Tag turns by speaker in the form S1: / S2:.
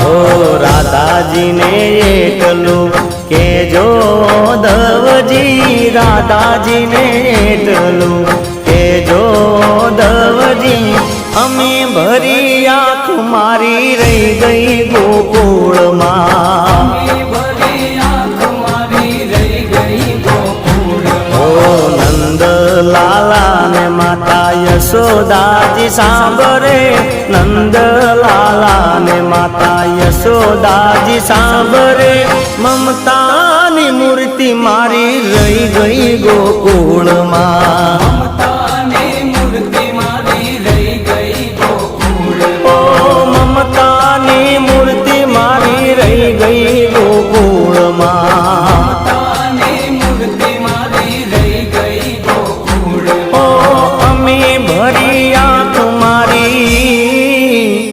S1: ઓ રાધાજીને એટલું કેજો દવજી, રાધાજીને એટલું કેજો દવજી, અમે ભરી આંખ મારી રહી ગઈ ગોકુળમાં। ઓ નંદલાલા ને માતા યશોદાજી સાંભળે, નંદલાલા ને માતા યશોદાજી સાંભળે, મમતાની મૂર્તિ મારી રહી ગઈ ગોકુળમાં।